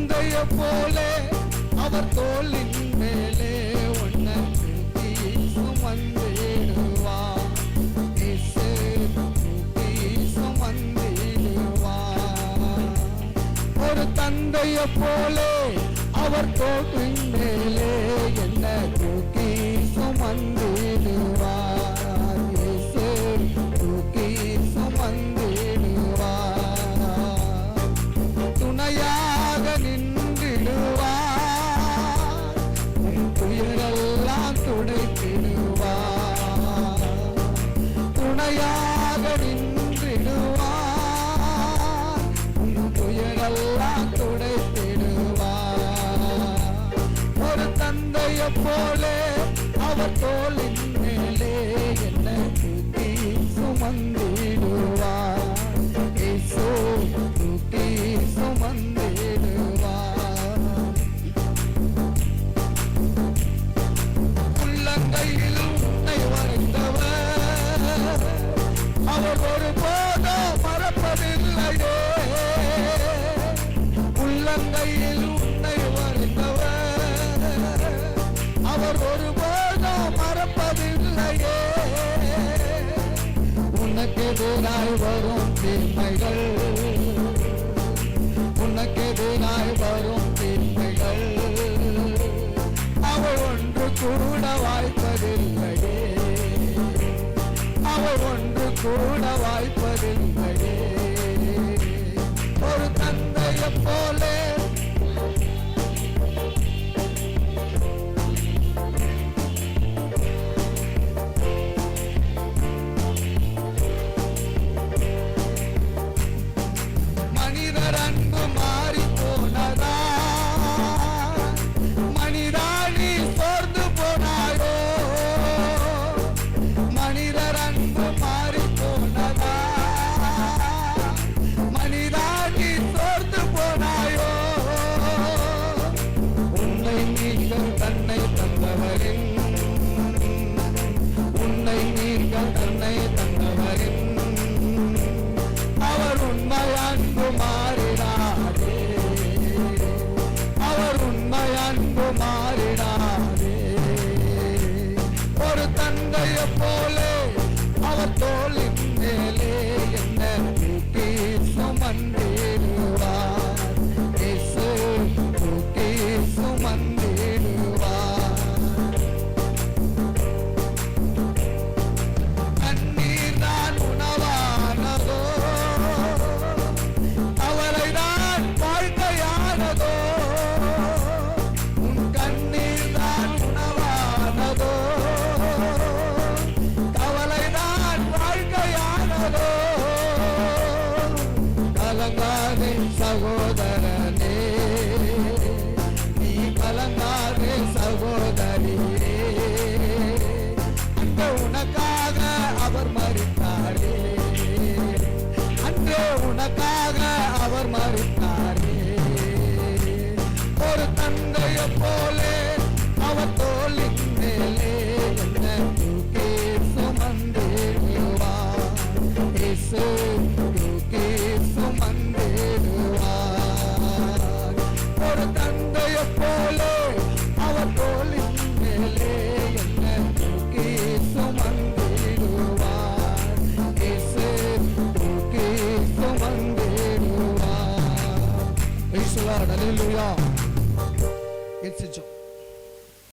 தந்தைய போலே அவர் தோளின் மேலே உன்னை தூக்கி சுமந்திடுவார். இயேசு தூக்கி சுமந்திடுவார். ஒரு தந்தைய போலே அவர் தோளின் மேலே என்னை தூக்கி சுமந்திடுவார். இயேசு தூக்கி சுமந்திடுவார். துணையாக நின்றிடுவார். உன் துயரெல்லாம் துடைத்திடுவார். துணையாக நின்றிடுவார். உன் துயரெல்லாம் துடைத்திடுவார். ஒரு தந்தைய போலே அவர் தோளின் மேலே என்னை தூக்கி சுமந்திடுவார். இயேசு தூக்கி சுமந்திடுவார். உள்ளங்கையில் உன்னை வரைந்தவர் அவர் ஒருபோதும் மறப்பதில்லையே. உள்ளங்கையில் உன்னை வரைந்தவர் அவர் ஒருபோதும் மறப்பதில்லையே. உனக்கு எதிராய் வரும் தீமைகள், உனக்கு எதிராய் வரும் தீமைகள் அவர் ஒன்று கூட வாய்ப்பதில்லையே. அவர் ஒன்று கூட வாய்ப்பதில்லையே. ஒரு தந்தைய போலே மனிதர் அன்பு மாறி போனதா? மனிதானி சோர்ந்து போனாயோ? மனிதர் அன்பு மாறி போனதா? மனிதானி சோர்ந்து போனாயோ? உன்னை நீங்கள் தன்னை தந்தவரின், உன்னை நீங்கள் தன்னை தந்தவரின் அவர் உண்மை அன்பு மாறினாரே. அவர் உண்மை அன்பு மாறினாரே. ஒரு தந்தைய போலே அவர் தோளின் மேலே என்னை தூக்கி சுமந்திடுவார். இயேசு தூக்கி சுமந்திடுவார். கண்ணீர் தான் உணவானதோ? அவளைதான் வாழ்க்கையானதோ? உன் கண்ணீர் தான் உணவானதோ? அவளைதான் வாழ்க்கையானதோ? கலங்காதே சகோதரனே, நீ கலங்காதே சகோதரியே. அன்று உனக்காக அவர் மரித்தாரே. அன்று உனக்காக அவர் மரித்தாரே. ஒரு தந்தைய போலே அவர் தோளின் மேலே என்னை தூக்கி சுமந்திடுவார். இயேசு தூக்கி சுமந்திடுவார். ஒரு தந்தைய போலே அவர் தோளின் மேலே என்னை தூக்கி சுமந்திடுவார். இயேசு தூக்கி சுமந்திடுவார். Praise the Lord. Hallelujah. It's a joy.